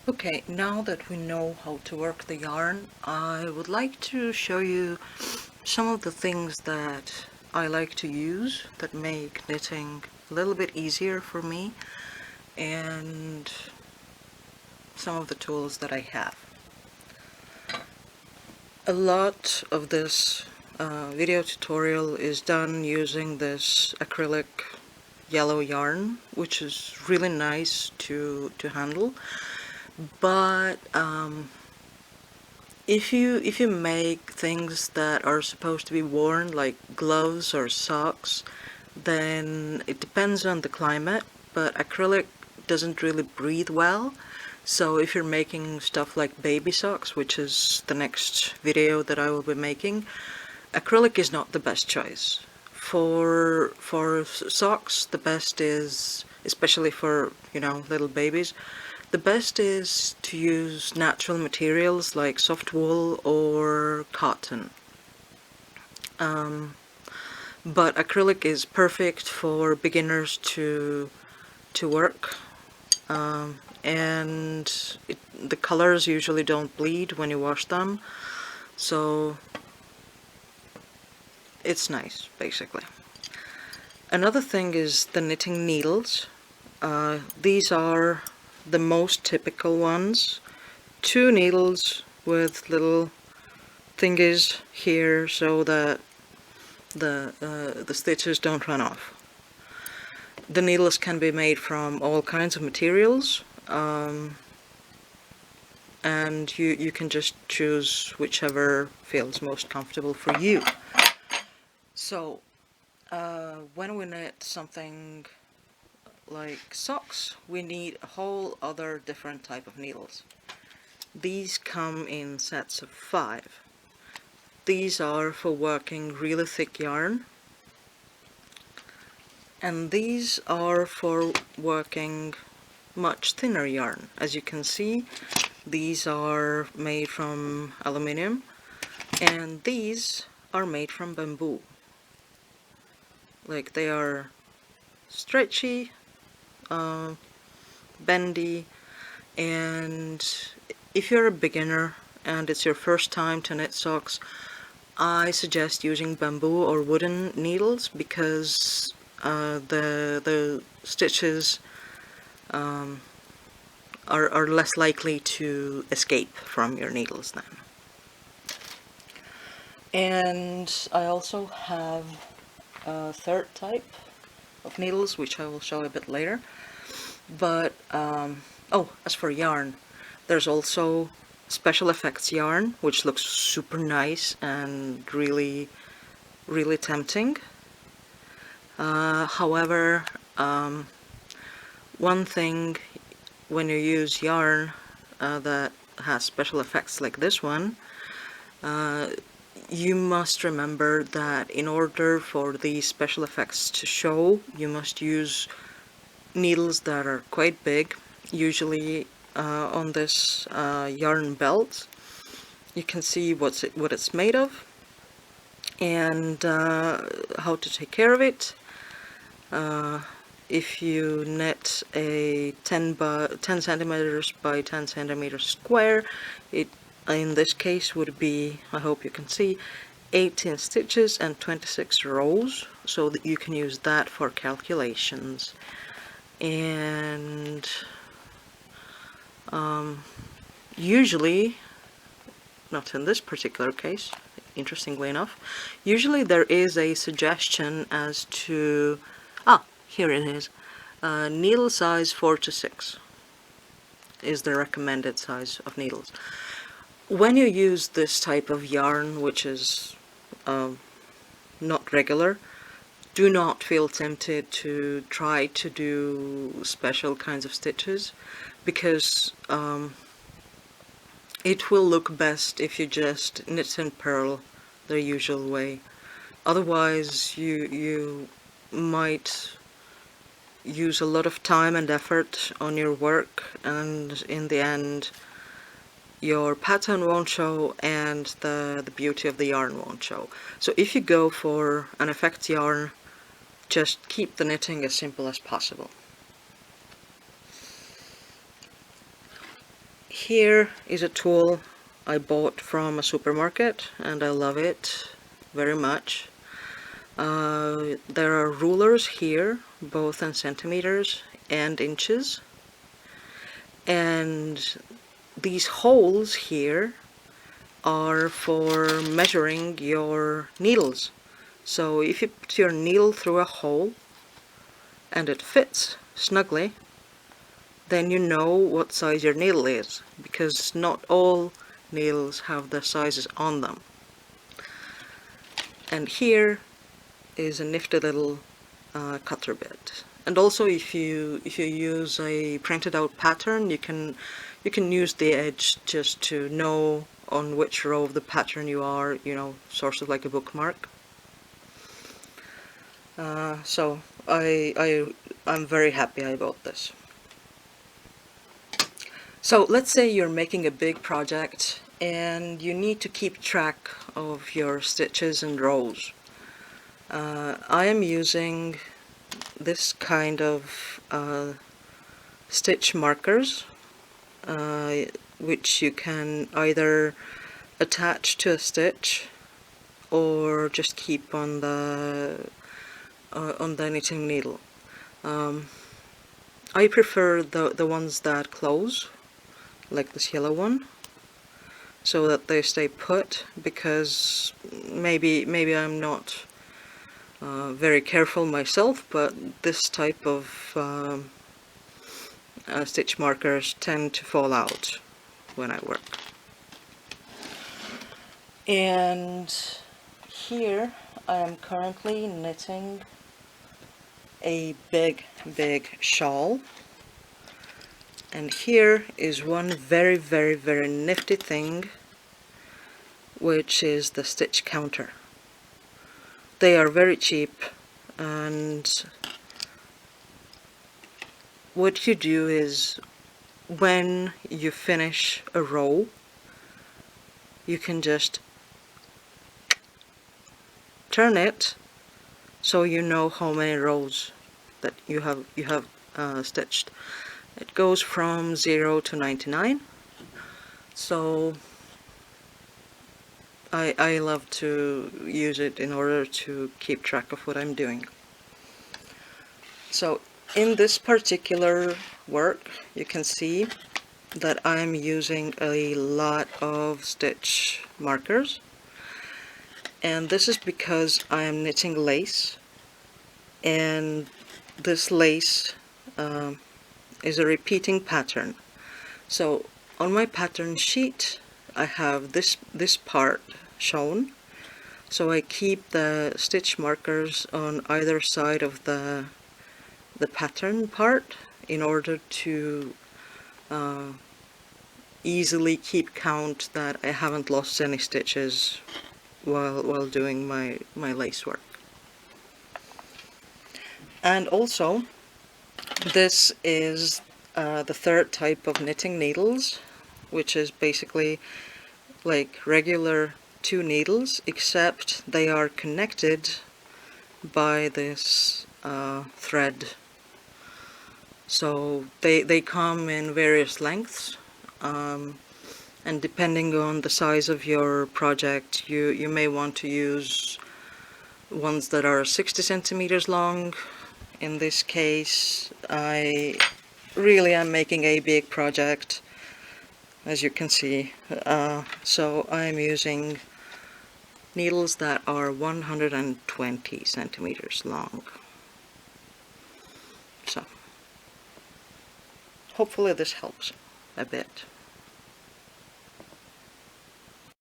Okay, now that we know how to work the yarn, I would like to show you some of the things that I like to use that make knitting a little bit easier for me, and some of the tools that I have. A lot of this video tutorial is done using this acrylic yellow yarn, which is really nice to handle, but if you make things that are supposed to be worn, like gloves or socks, then it depends on the climate, but acrylic doesn't really breathe well. So if you're making stuff like baby socks, which is the next video that I will be making, acrylic is not the best choice. For socks, the best is, especially for, little babies, the best is to use natural materials like soft wool or cotton. But acrylic is perfect for beginners to work, and the colors usually don't bleed when you wash them, so it's nice, basically. Another thing is the knitting needles. These are the most typical ones. 2 needles with little thingies here so that the stitches don't run off. The needles can be made from all kinds of materials, and you can just choose whichever feels most comfortable for you. So when we knit something like socks, we need a whole other different type of needles. These come in sets of 5. These are for working really thick yarn, and these are for working much thinner yarn. As you can see, these are made from aluminium, and these are made from bamboo. Like, they are stretchy, bendy, and if you're a beginner and it's your first time to knit socks, I suggest using bamboo or wooden needles, because the stitches are less likely to escape from your needles then. And I also have a third type of needles, which I will show a bit later. But oh, as for yarn, there's also special effects yarn, which looks super nice and really tempting. However, one thing when you use yarn that has special effects like this one, you must remember that in order for these special effects to show, you must use needles that are quite big, usually on this yarn belt. You can see what it's made of, and how to take care of it. If you knit a 10 centimeters by 10 centimeters square, it in this case would be, I hope you can see, 18 stitches and 26 rows, so that you can use that for calculations. And usually, not in this particular case, interestingly enough, usually there is a suggestion as to, here it is, needle size 4 to 6 is the recommended size of needles. When you use this type of yarn, which is not regular, do not feel tempted to try to do special kinds of stitches, because it will look best if you just knit and purl the usual way. Otherwise, you might use a lot of time and effort on your work, and in the end your pattern won't show and the beauty of the yarn won't show. So if you go for an effect yarn, just keep the knitting as simple as possible. here is a tool I bought from a supermarket and I love it very much. There are rulers here, both in centimeters and inches, and these holes here are for measuring your needles. So if you put your needle through a hole and it fits snugly, then you know what size your needle is, because not all needles have the sizes on them. And here is a nifty little cutter bit. And also if you use a printed out pattern, you can use the edge just to know on which row of the pattern you are, you know, sort of like a bookmark. So I'm very happy I bought this. So let's say you're making a big project and you need to keep track of your stitches and rows. I am using this kind of stitch markers, which you can either attach to a stitch or just keep on the knitting needle. I prefer the ones that close, like this yellow one, so that they stay put, because maybe I'm not very careful myself, but this type of stitch markers tend to fall out when I work. And here I am currently knitting a big shawl, and here is one very nifty thing, which is the stitch counter. They are very cheap, and what you do is when you finish a row, you can just turn it so you know how many rows that you have stitched. It goes from 0 to 99, so I love to use it in order to keep track of what I'm doing. So in this particular work, you can see that I'm using a lot of stitch markers, and this is because I am knitting lace, and this lace is a repeating pattern. So on my pattern sheet I have this part shown, so I keep the stitch markers on either side of the pattern part in order to easily keep count that I haven't lost any stitches while doing my lace work. And also, this is the third type of knitting needles, which is basically like regular 2 needles, except they are connected by this thread. So they come in various lengths, and depending on the size of your project, you may want to use ones that are 60 centimeters long. In this case, I really am making a big project, as you can see, so I'm using needles that are 120 centimeters long. So hopefully this helps a bit.